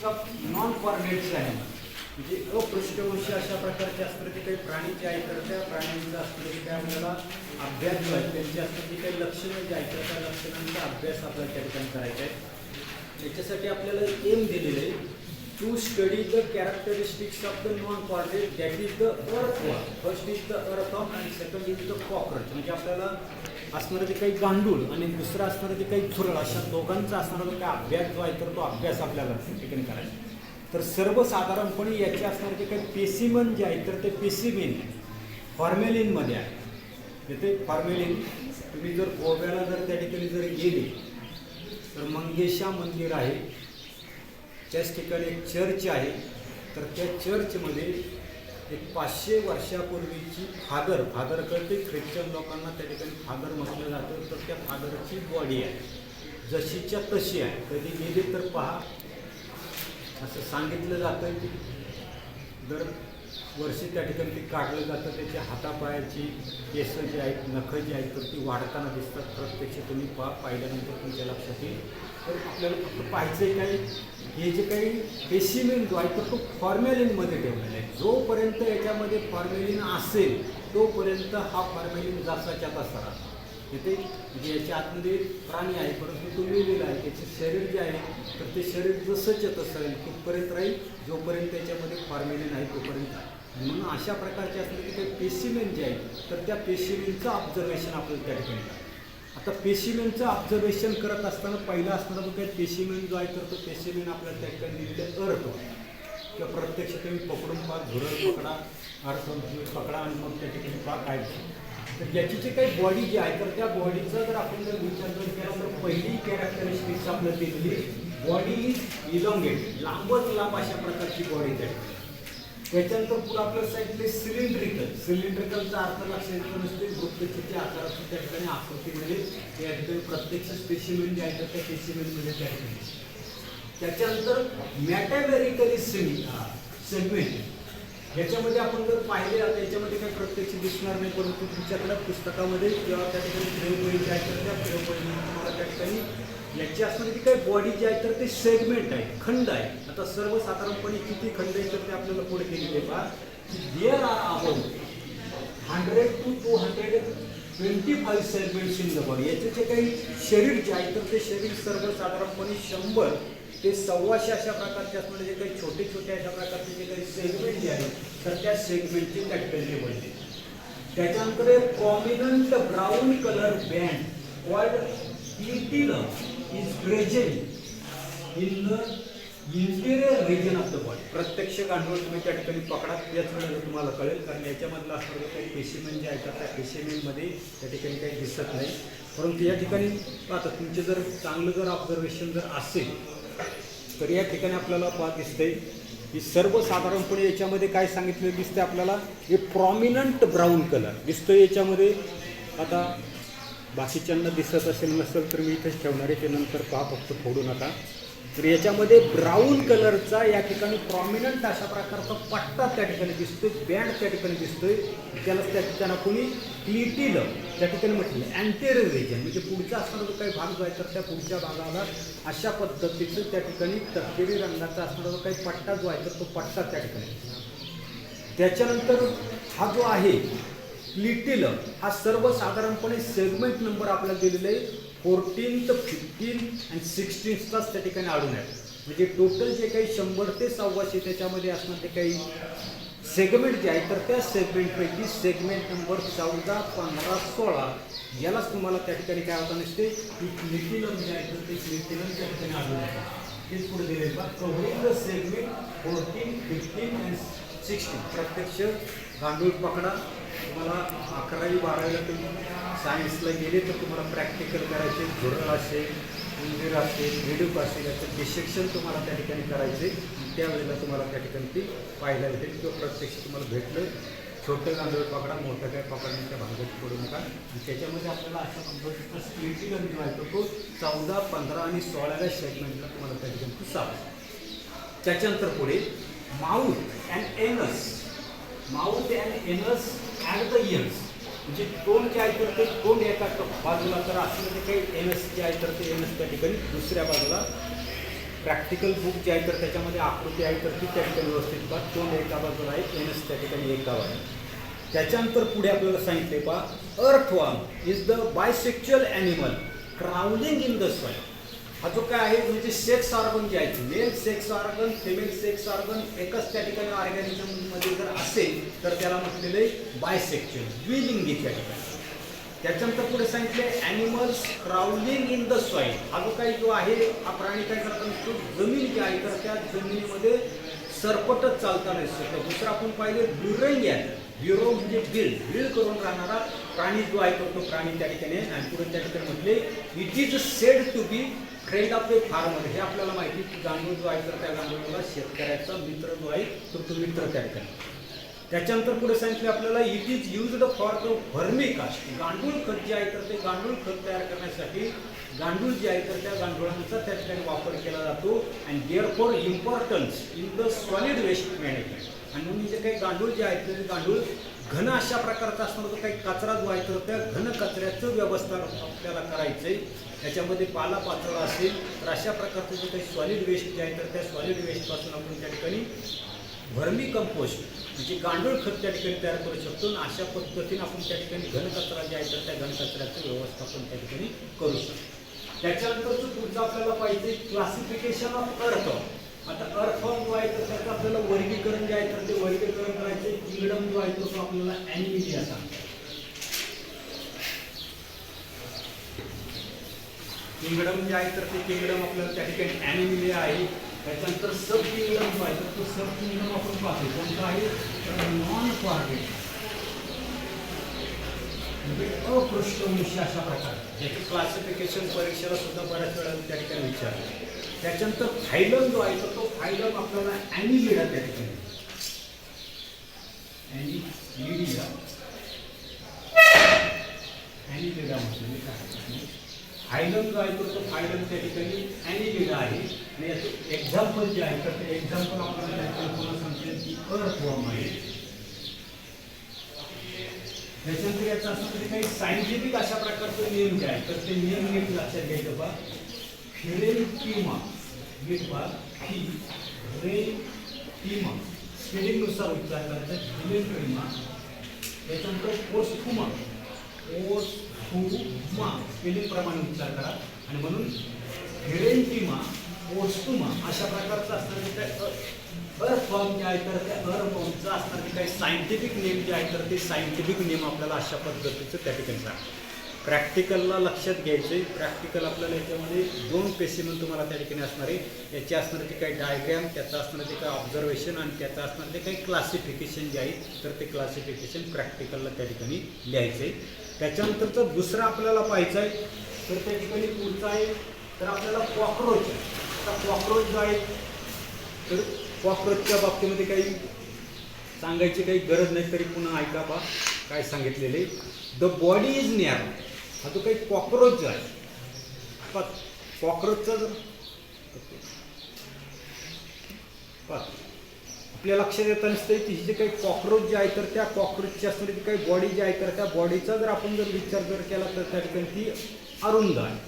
सब non coordinates animal म्हणजे अपृष्ठवंशी अशा प्रकारचे असतात ते काही प्राणी जे आहेत तर त्या प्राण्यांचा असतं ते काय आपल्याला अभ्यास जो आहे त्यांची असतात जी काही लक्षणं जे आहेत तर त्या लक्षणांचा अभ्यास आपल्याला त्या ठिकाणी करायचा आहे. याच्यासाठी आपल्याला एम दिलेलं आहे to study the characteristics of the non coordinate that is the earthworm. First is the earthworm आणि सेकंड इज द कॉकरोच. म्हणजे आपल्याला असणारं ते काही गांडूळ आणि दुसरं असणारं ते काही झुरळ अशा दोघांचा असणारा जो काही अभ्यास जो आहे तर तो अभ्यास आपल्याला ठिकाणी करायचा. तर सर्वसाधारणपणे याचे असणारे जे काही पेसिमन जे आहे तर ते पेसिमिन फॉर्मेलिनमध्ये आहे. ते फॉर्मेलिन तुम्ही जर गोव्याला जर त्या ठिकाणी जर गेले तर मंगेशा मंदिर आहे, त्याच ठिकाणी एक चर्च आहे. तर त्या चर्चमध्ये एक 500 वर्षापूर्वीची फादर कळते ख्रिश्चन लोकांना त्या ठिकाणी फादर म्हटलं जातं. तर त्या फादरची बॉडी आहे जशीच्या तशी आहे. कधी गेली तर पहा असं सांगितलं जातं की दर वर्षी त्या ठिकाणी ती काढलं जातं. त्याच्या हातापायाची केस जी आहेत नखं जी आहेत तर ती वाढताना दिसतात. प्रत्यक्ष तुम्ही पाहिल्यानंतर तुमच्या लक्षात येईल. तर आपल्याला फक्त पाहायचं आहे काही हे जे काही पेसिमेन जो आहे तर तो फॉर्मॅलिनमध्ये ठेवलेला आहे. जोपर्यंत याच्यामध्ये फॉर्मॅलिन असेल तोपर्यंत हा फॉर्मॅलिन जसाच्या तसा राहतो. येथे म्हणजे याच्या आतमध्ये प्राणी आहे परंतु तो लिहिलेला आहे. त्याचे शरीर जे आहे तर ते शरीर जसंच्या तसं राहील तिथपर्यंत राहील जोपर्यंत त्याच्यामध्ये फॉर्मॅलिन आहे तोपर्यंत आहे. म्हणून अशा प्रकारचे असले की काही पेसिमेन जे आहे तर त्या पेसिमेनचं ऑब्झर्वेशन आपल्याला त्या ठिकाणी करायचं. आता पेसिमेनचं ऑब्झर्वेशन करत असताना पहिला असणारा जो काही पेसिमेन जो आहे तर तो पेसिमेन आपल्याला त्या ठिकाणी दिलेला अर्थ किंवा प्रत्यक्ष तुम्ही पकडून पहा झुरळ पकडा अर्थ पकडा आणि मग त्या ठिकाणी पहा काय. तर याची जी काही बॉडी जी आहे तर त्या बॉडीचा जर आपण जर विचार जर केला तर पहिली कॅरेक्टरिस्टिक्स आपल्याला दिलेली बॉडी इज इलॉंगेटेड, लांबच लांब अशा प्रकारची बॉडी त्या ठिकाणी. त्याच्यानंतर पुढे आपल्या साईडले सिलेंड्रिकलचा अर्थ लक्षात येतो नसते वृत्तचित्र आकाराची त्या ठिकाणी आकृतीमध्ये त्या ठिकाणी प्रत्यक्ष स्पेसिमेन जे आहे तर त्या स्पेसिमेनमध्ये त्या ठिकाणी. त्याच्यानंतर मॅटामेरिकली सेगमेंट याच्यामध्ये आपण जर पाहिले आता याच्यामध्ये काही प्रत्यक्ष दिसणार नाही परंतु तुमच्याकडे पुस्तकामध्ये किंवा त्या ठिकाणी प्रयोगवही जे आहे तर त्या प्रयोगवही तुम्हाला त्या ठिकाणी याची असणारी जी काही बॉडी जी आहे तर ते सेगमेंट आहे खंड आहे. आता सर्वसाधारणपणे किती खंड आहे तर ते आपल्याला पुढे केलेले पहा की there are about 100 to 225 segments in the body. याचे जे काही शरीर जे आहे तर ते शरीर सर्वसाधारणपणे 100 ते 125 अशा प्रकारचे असणारे जे काही छोटे छोटे अशा प्रकारचे जे काही सेगमेंट जे आहेत तर त्या सेगमेंटची कॅटेगरी बनते. त्याच्यानंतर एक prominent brown colour band called platinum is present in the interior region of the body. प्रत्यक्ष गांडूळ तुम्ही त्या ठिकाणी पकडा त्याच वेळेला तुम्हाला कळेल कारण याच्यामधलं असणारं काही पेशिमेन जे आहे तर त्या पेशिमेनमध्ये त्या ठिकाणी काही दिसत नाही. परंतु या ठिकाणी आता तुमचे जर चांगलं जर ऑब्झर्वेशन जर असेल तर या ठिकाणी आपल्याला दिसतंय की सर्वसाधारणपणे याच्यामध्ये काय सांगितलेलं दिसतंय आपल्याला हे प्रॉमिनंट ब्राऊन कलर दिसतोय याच्यामध्ये. आता बाकीच्यांना दिसत असेल नसेल तर मी इथेच ठेवणार आहे ते नंतर पहा फक्त फोडू नका. तर याच्यामध्ये ब्राऊन कलरचा या ठिकाणी प्रॉमिनंट अशा प्रकारचा पट्टा त्या ठिकाणी दिसतोय बँड त्या ठिकाणी दिसतोय. त्यालाच त्या ठिकाणी कोणी प्लेटिनम त्या ठिकाणी म्हटलं अँटेरियर रिजन म्हणजे पुढचा असणारा जो काही भाग जो आहे तर त्या पुढच्या भागाला अशा पद्धतीचं त्या ठिकाणी तपकिरी रंगाचा असणारा जो काही पट्टा जो आहे तर तो पट्टा त्या ठिकाणी. त्याच्यानंतर हा जो आहे प्लेटिनम हा सर्वसाधारणपणे सेगमेंट नंबर आपल्याला दिलेला आहे 14th 15 आणि 16 त्या ठिकाणी आढळून आहे. म्हणजे टोटल जे काही 100 ते 125 त्याच्यामध्ये असणार ते काही सेगमेंट जे आहे तर त्या सेगमेंटपैकी सेगमेंट नंबर 14, 15, 16 यालाच तुम्हाला त्या ठिकाणी काय होता नसते की प्लेटिनम जे आहे तर ते प्लेटिनम त्या ठिकाणी आढळून आहे. तेच पुढे दिलेलं बघा कव्हरिंग द सेगमेंट 14, 15 आणि 16. प्रत्यक्ष गांडूळ पकडा. तुम्हाला 11वी 12वीला तुम्ही सायन्सला गेले तर तुम्हाला प्रॅक्टिकल करायचे झुरळ असेल उंदीर असेल बेडूक असेल याचं डिसेक्शन तुम्हाला त्या ठिकाणी करायचे. त्यावेळेला तुम्हाला त्या ठिकाणी ती पाहायला भेटेल किंवा प्रत्यक्ष तुम्हाला भेटलं छोटं गांडूळ पकडा मोठं काय पकडण्याच्या भानगडीत पडू नका. आणि त्याच्यामध्ये आपल्याला अशा पद्धतीचा स्प्लिटिंग जो आहे तो 14, 15 आणि 16व्या सेगमेंटला तुम्हाला त्या ठिकाणी सापडेल. त्याच्यानंतर पुढे माउथ अँड एनस ॲट द इयर्स म्हणजे तोंड जे आहे तर ते तोंड एका बाजूला तर असलं ते काही एनस जे आहे तर ते एनस त्या ठिकाणी दुसऱ्या बाजूला प्रॅक्टिकल बुक जे आहे तर त्याच्यामध्ये आकृती आहे तर ती त्या ठिकाणी व्यवस्थित पहा. तोंड एका बाजूला आहे, एनस त्या ठिकाणी एका आहे. त्याच्यानंतर पुढे आपल्याला सांगितले पहा, earthworm is the bisexual animal travelling in the soil. हा जो काय आहे म्हणजे सेक्स ऑर्गन जे आहे, male sex organ female sex organ एकच त्या ठिकाणी ऑर्गॅनिझममध्ये जर असेल तर त्याला म्हटलेलं आहे बायसेक्च्युअल, द्विलिंगी त्या ठिकाणी. त्याच्यानंतर पुढे सांगितले animals crawling in the soil. हा जो काही जो आहे हा प्राणी काय करतात, तो जमीन जी आहे तर त्या जमिनीमध्ये सरपटच चालताना दिसतो. दुसरं आपण पाहिले ब्युरोइंग आहे, ब्युरो म्हणजे बिल्ड करून राहणारा प्राणी जो आहे तो प्राणी त्या ठिकाणी. आणि पुढे त्या ठिकाणी म्हटले it is said to be friend of the farmer. हे आपल्याला माहिती की गांडूळ जो आहे तर त्या गांडूळाला शेतकऱ्याचा मित्र जो आहे तो मित्र त्या ठिकाणी. त्याच्यानंतर पुढे सांगितले आपल्याला it is used for the vermi cast. गांडूळ खत जे आहे तर ते गांडूळ खत तयार करण्यासाठी गांडूळ जे आहे तर त्या गांडुळांचा त्या ठिकाणी वापर केला जातो. And there for importance in the solid waste management. आणि म्हणून जे काही गांडूळ जे आहेत ते गांडूळ घन अशा प्रकारचा असणार, तर काही कचरा जो आहे तर त्या घन कचऱ्याचं व्यवस्थापन आपल्याला करायचं आहे. त्याच्यामध्ये पालापाचोळा असेल तर अशा प्रकारचं जे काही सॉलिड वेस्ट जे आहे तर त्या सॉलिड वेस्टपासून आपण त्या ठिकाणी व्हर्मी कंपोस्ट म्हणजे गांडूळ खत त्या ठिकाणी तयार करू शकतो. आणि अशा पद्धतीने आपण त्या ठिकाणी घनकचरा जे आहे तर त्या घनकचऱ्याचं व्यवस्थापन त्या ठिकाणी करू शकतो. त्याच्यानंतरचं पुढचं आपल्याला पाहिजे क्लासिफिकेशन ऑफ अर्थवर्म. आता अर्थवर्म जो आहे तर त्याचं आपल्याला वर्गीकरण जे आहे तर ते वर्गीकरण करायचे. किंगडम जो आहे तो आपल्याला ॲनिमिलिया सांगतो. किंगडम जे आहे तर ते किंगडम आपल्याला त्या ठिकाणी ॲनिमिलिया आहे. त्याच्यानंतर सब किंगडम जो आहे तर तो सब किंगडम आपण पाहतो कोणता आहे तर नॉन फॉर्गेट म्हणजे अपृष्ठवंशी अशा प्रकारे. याची क्लासिफिकेशन परीक्षेला सुद्धा बऱ्याच वेळा त्या ठिकाणी विचारलं. त्याच्यानंतर फायलम जो आहे तर तो फायलम आपल्याला ॲनिलिडा त्या ठिकाणी ॲनिलिडा म्हणजे काय फायलम जो आहे तो फायलम त्या ठिकाणी ॲनिलिडा आहे. आणि याचं एक्झाम्पल जे आहे तर ते एक्झाम्पल आपल्याला कोणाला सांगते की अर्थवर्म आहे. त्याच्यानंतर याचं असं तरी काही सायंटिफिक अशा प्रकारचं नियम जे आहे तर ते नियम नीट लक्षात घ्यायचं बा. फिरेंटिमा नीट बा, फिरेंटिमा स्पेलिंगनुसार उच्चार करायचा. फिरेंटिमा. त्याच्यानंतर पोस्टुमा स्पेलिंग प्रमाणे उच्चार करा. आणि म्हणून फिरेंटिमा पोस्टुमा अशा प्रकारचं असणार जे काय अर्थवर्म जे आहे तर त्या अर्थवर्मचं असणार जे काही सायंटिफिक नेम जे आहे तर ते सायंटिफिक नेम आपल्याला अशा पद्धतीचं त्या ठिकाणी सांगा. प्रॅक्टिकलला लक्षात घ्यायचे. प्रॅक्टिकल आपल्याला याच्यामध्ये 2 स्पेसिमेन तुम्हाला त्या ठिकाणी असणार आहे. याचे असणार ते काही डायग्रॅम, त्याचं असणार ते काही ऑब्झर्वेशन आणि त्याचं असणार ते काही क्लासिफिकेशन जे आहे तर ते क्लासिफिकेशन प्रॅक्टिकलला त्या ठिकाणी लिहायचं आहे. त्याच्यानंतरचं दुसरं आपल्याला पाहायचं आहे तर त्या ठिकाणी पुढचं आहे तर आपल्याला कॉकरोच. आता कॉकरोच जो आहे तर कॉकरोचच्या बाबतीमध्ये काही सांगायची काही गरज नाही तरी पुन्हा ऐका बा काय सांगितलेले. The body is narrow. हा जो काही कॉकरोच जो आहे कॉकरोचचा जर आपल्या लक्षात येतं नसतं की जे काही कॉकरोच जे आहे तर त्या कॉकरोचची असणारी ती काही बॉडी जी आहे तर त्या बॉडीचा जर आपण जर विचार जर केला तर त्या ठिकाणी ती अरुंद आहे.